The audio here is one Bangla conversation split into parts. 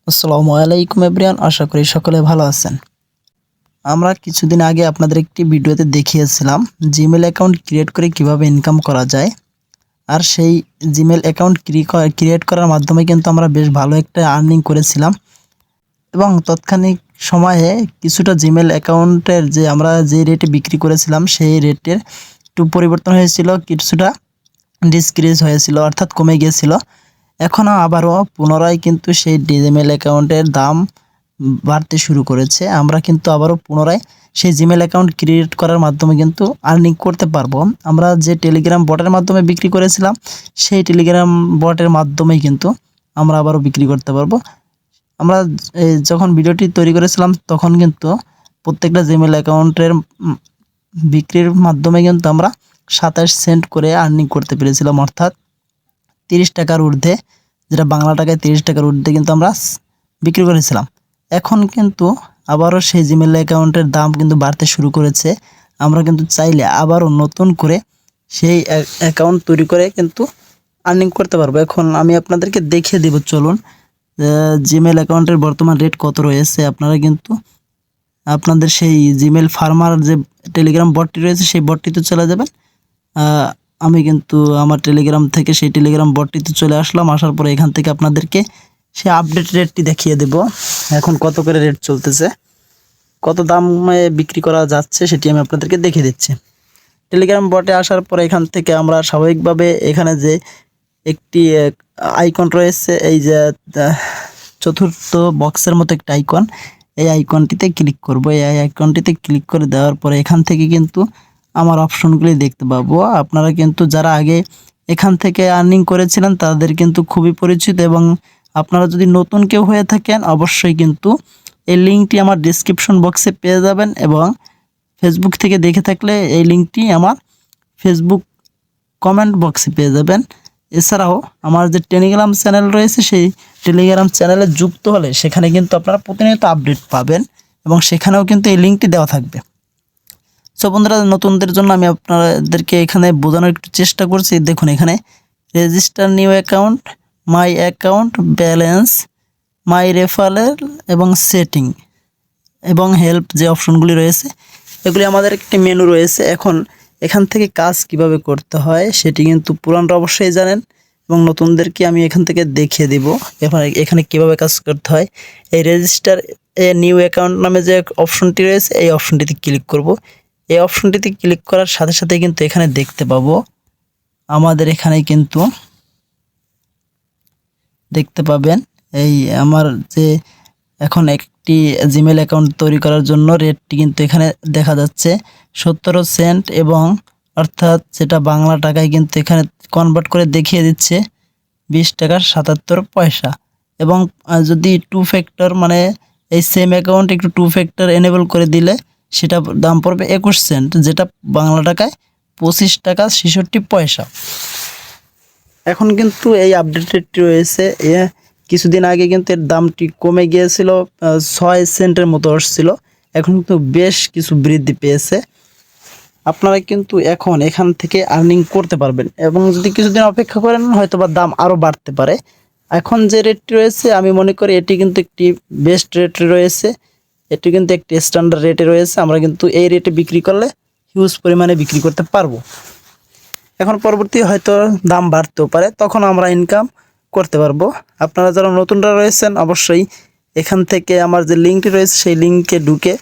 আসসালামু আলাইকুম এভরিওয়ান, আশা করি সকলে ভালো আছেন। আমরা কিছুদিন আগে আপনাদের একটি ভিডিওতে দেখিয়েছিলাম জিমেল অ্যাকাউন্ট ক্রিয়েট করে কিভাবে ইনকাম করা যায়। আর সেই জিমেল অ্যাকাউন্ট ক্রিয়েট করার মাধ্যমে কিন্তু আমরা বেশ ভালো একটা আর্নিং করেছিলাম এবং তৎক্ষণিক সময়ে কিছুটা জিমেল অ্যাকাউন্টের যে আমরা যে রেটে বিক্রি করেছিলাম সেই রেটের একটু পরিবর্তন হয়েছিল, কিছুটা ডিসক্রিজ হয়েছিল অর্থাৎ কমে গিয়েছিল। এখনও আবারও পুনরায় কিন্তু সেই জিমেল অ্যাকাউন্টের দাম বাড়তে শুরু করেছে। আমরা কিন্তু আবারও পুনরায় সেই জিমেল অ্যাকাউন্ট ক্রিয়েট করার মাধ্যমে কিন্তু আর্নিং করতে পারবো। আমরা যে টেলিগ্রাম বটের মাধ্যমে বিক্রি করেছিলাম সেই টেলিগ্রাম বটের মাধ্যমেই কিন্তু আমরা আবারও বিক্রি করতে পারবো। আমরা যখন ভিডিওটি তৈরি করেছিলাম তখন কিন্তু প্রত্যেকটা জিমেল অ্যাকাউন্টের বিক্রির মাধ্যমে কিন্তু আমরা 27 সেন্ট করে আর্নিং করতে পেরেছিলাম, অর্থাৎ 30 টাকার ঊর্ধ্বে, যেটা বাংলা টাকায় 30 টাকার ঊর্ধ্বে কিন্তু আমরা বিক্রি করেছিলাম। এখন কিন্তু আবারও সেই জিমেল অ্যাকাউন্টের দাম কিন্তু বাড়তে শুরু করেছে। আমরা কিন্তু চাইলে আবারও নতুন করে সেই অ্যাকাউন্ট তৈরি করে কিন্তু আর্নিং করতে পারবো। এখন আমি আপনাদেরকে দেখিয়ে দেব, চলুন জিমেল অ্যাকাউন্টের বর্তমান রেট কত রয়েছে। আপনারা কিন্তু আপনাদের সেই জিমেল ফার্মার যে টেলিগ্রাম বটটি রয়েছে সেই বটটিতে চলে যাবেন। আমি কিন্তু আমার টেলিগ্রাম থেকে সেই টেলিগ্রাম বটটিতে চলে আসলাম। আসার পরে এখান থেকে আপনাদেরকে সেই আপডেট রেটটি দেখিয়ে দেব। এখন কত করে রেট চলতেছে, কত দামে বিক্রি করা যাচ্ছে সেটি আমি আপনাদেরকে দেখিয়ে দিচ্ছি। টেলিগ্রাম বটে আসার পরে এখান থেকে আমরা স্বাভাবিকভাবে এখানে যে একটি আইকন রয়েছে, এই যে চতুর্থ বক্সের মতো একটা আইকন, এই আইকনটিতে ক্লিক করব। এই আইকনটিতে ক্লিক করে দেওয়ার পরে এখান থেকে কিন্তু আমার অপশনগুলি দেখতে পাবো। আপনারা কিন্তু যারা আগে এখান থেকে আর্নিং করেছিলেন তাদের কিন্তু খুবই পরিচিত, এবং আপনারা যদি নতুন কেউ হয়ে থাকেন অবশ্যই কিন্তু এই লিঙ্কটি আমার ডেসক্রিপশন বক্সে পেয়ে যাবেন, এবং ফেসবুক থেকে দেখে থাকলে এই লিঙ্কটি আমার ফেসবুক কমেন্ট বক্সে পেয়ে যাবেন। এছাড়াও আমার যে টেলিগ্রাম চ্যানেল রয়েছে সেই টেলিগ্রাম চ্যানেলে যুক্ত হলে সেখানে কিন্তু আপনারা প্রতিনিয়ত আপডেট পাবেন, এবং সেখানেও কিন্তু এই লিঙ্কটি দেওয়া থাকবে। সো বন্ধুরা, নতুনদের জন্য আমি আপনাদেরকে এখানে বোঝানোর একটু চেষ্টা করছি। দেখুন, এখানে register new account, my account balance, my referral এবং সেটিং এবং হেল্প যে অপশনগুলি রয়েছে এগুলি আমাদের একটি মেনু রয়েছে। এখন এখান থেকে কাজ কিভাবে করতে হয় সেটি কিন্তু পুরানরা অবশ্যই জানেন, এবং নতুনদেরকে আমি এখান থেকে দেখিয়ে দিব এখানে কিভাবে কাজ করতে হয়। এই রেজিস্টার এ নিউ অ্যাকাউন্ট নামে যে অপশনটি রয়েছে এই অপশনটিতে ক্লিক করব। এই অপশনটিতে ক্লিক করার সাথে সাথে কিন্তু এখানে দেখতে পাবো আমাদের এখানে কিন্তু দেখতে পাবেন এই আমার যে এখন একটি জিমেল অ্যাকাউন্ট তৈরি করার জন্য রেটটি কিন্তু এখানে দেখা যাচ্ছে 17 সেন্ট, এবং অর্থাৎ যেটা বাংলা টাকায় কিন্তু এখানে কনভার্ট করে দেখিয়ে দিচ্ছে 20 টাকা 77 পয়সা। এবং যদি টু ফ্যাক্টর মানে এই সেম অ্যাকাউন্ট একটু টু ফ্যাক্টর এনেবল করে দিলে সেটা দাম পড়বে 21 সেন্ট, যেটা বাংলা টাকায় 25 টাকা 66 পয়সা। এখন কিন্তু এই আপডেট রেটটি রয়েছে, কিছুদিন আগে কিন্তু এর দামটি কমে গিয়েছিল, 6 সেন্টের মতো আসছিল। এখন কিন্তু বেশ কিছু বৃদ্ধি পেয়েছে। আপনারা কিন্তু এখন এখান থেকে আর্নিং করতে পারবেন, এবং যদি কিছুদিন অপেক্ষা করেন হয়তো বা দাম আরও বাড়তে পারে। এখন যে রেটটি রয়েছে আমি মনে করি এটি কিন্তু একটি বেস্ট রেট রয়েছে, এটি কিন্তু একটি স্ট্যান্ডার্ড রেটে রয়েছে। আমরা কিন্তু এই রেটে বিক্রি করলে হিউজ পরিমাণে বিক্রি করতে পারবো। এখন পরবর্তী হয়তো দাম বাড়তেও পারে, তখন আমরা ইনকাম করতে পারবো। আপনারা যারা নতুনরা রয়েছেন অবশ্যই এখান থেকে আমার যে লিঙ্কটি রয়েছে সেই লিঙ্কে ঢুকে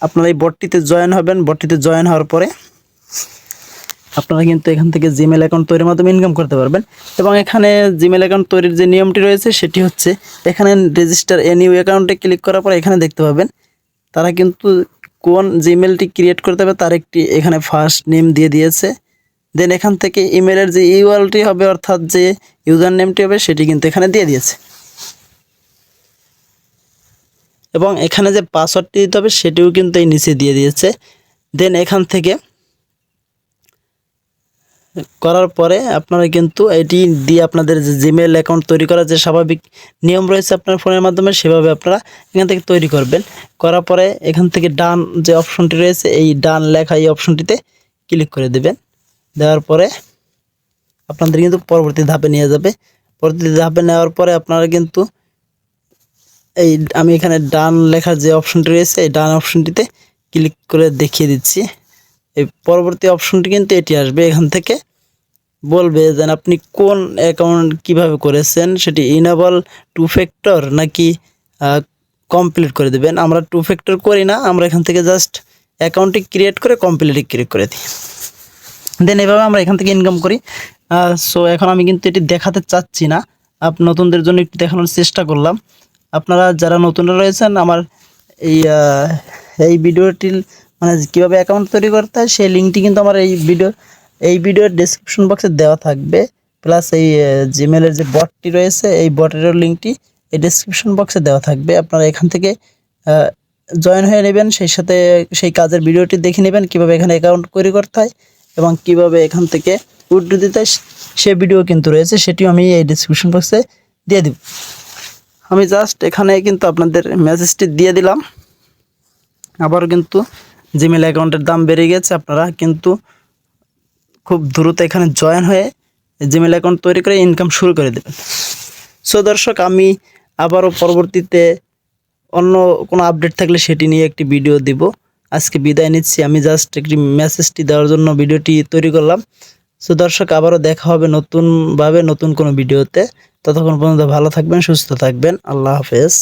আপনারা এই বটটিতে জয়েন হবেন। বটটিতে জয়েন হওয়ার পরে আপনারা কিন্তু এখান থেকে জিমেল অ্যাকাউন্ট তৈরির মাধ্যমে ইনকাম করতে পারবেন। এবং এখানে জিমেল অ্যাকাউন্ট তৈরির যে নিয়মটি রয়েছে সেটি হচ্ছে, এখানে রেজিস্টার এ নিউ অ্যাকাউন্টে ক্লিক করার পরে এখানে দেখতে পাবেন তারা কিন্তু কোন জিমেলটি ক্রিয়েট করতে হবে তার একটি এখানে ফার্স্ট নেম দিয়ে দিয়েছে। দেন এখান থেকে ইমেলের যে ইউআরএলটি হবে অর্থাৎ যে ইউজার নেমটি হবে সেটি কিন্তু এখানে দিয়ে দিয়েছে, এবং এখানে যে পাসওয়ার্ডটি দিতে হবে সেটিও কিন্তু এই নিচে দিয়ে দিয়েছে। দেন এখান থেকে করার পরে আপনারা কিন্তু এটি দিয়ে আপনাদের যে জিমেল অ্যাকাউন্ট তৈরি করার যে স্বাভাবিক নিয়ম রয়েছে আপনার ফোনের মাধ্যমে সেভাবে আপনারা এখান থেকে তৈরি করবেন। করার পরে এখান থেকে ডান যে অপশনটি রয়েছে এই ডান লেখা এই অপশনটিতে ক্লিক করে দেবেন। দেওয়ার পরে আপনাদের কিন্তু পরবর্তী ধাপে নিয়ে যাবে। পরবর্তী ধাপে নেওয়ার পরে আপনারা কিন্তু এই আমি এখানে ডান লেখার যে অপশনটি রয়েছে এই ডান অপশনটিতে ক্লিক করে দেখিয়ে দিচ্ছি। এই পরবর্তী অপশনটি কিন্তু এটি আসবে, এখান থেকে বলবে যে আপনি কোন অ্যাকাউন্ট কিভাবে করেছেন, সেটি ইনেবল টু ফ্যাক্টর নাকি কমপ্লিট করে দেবেন। আমরা টু ফ্যাক্টর করি না, আমরা এখান থেকে জাস্ট অ্যাকাউন্টটি ক্রিয়েট করে কমপ্লিটই ক্লিক করে দিই। দেন এভাবে আমরা এখান থেকে ইনকাম করি। সো এখন আমি কিন্তু এটি দেখাতে চাচ্ছি না, নতুনদের জন্য একটু দেখানোর চেষ্টা করলাম। আপনারা যারা নতুনরা রয়েছেন আমার এই ভিডিওটির মানে কীভাবে অ্যাকাউন্ট তৈরি করতে হয় সেই লিঙ্কটি কিন্তু আমার এই ভিডিওর ডেসক্রিপশন বক্সে দেওয়া থাকবে, প্লাস এই জিমেলের যে বটটি রয়েছে এই বটেরও লিঙ্কটি এই ডেসক্রিপশন বক্সে দেওয়া থাকবে। আপনারা এখান থেকে জয়েন হয়ে নেবেন, সেই সাথে সেই কাজের ভিডিওটি দেখে নেবেন কীভাবে এখানে অ্যাকাউন্ট তৈরি করতে হয় এবং কিভাবে এখান থেকে উইথড্র দিতে হয় সে ভিডিও কিন্তু রয়েছে, সেটিও আমি এই ডেসক্রিপশন বক্সে দিয়ে দিব। আমি জাস্ট এখানে কিন্তু আপনাদের মেসেজটি দিয়ে দিলাম। আবারও কিন্তু জিমেল অ্যাকাউন্টের দাম বেড়ে গেছে, আপনারা কিন্তু খুব দ্রুত এখানে জয়েন হয়ে জিমেল অ্যাকাউন্ট তৈরি করে ইনকাম শুরু করে দেবেন। সো দর্শক, আমি আবারও পরবর্তীতে অন্য কোনো আপডেট থাকলে সেটি নিয়ে একটি ভিডিও দিব। আজকে বিদায় নিচ্ছি, আমি জাস্ট একটি মেসেজটি দেওয়ার জন্য ভিডিওটি তৈরি করলাম। সো দর্শক, আবারও দেখা হবে নতুনভাবে নতুন কোনো ভিডিওতে। ততক্ষণ পর্যন্ত ভালো থাকবেন, সুস্থ থাকবেন। আল্লাহ হাফেজ।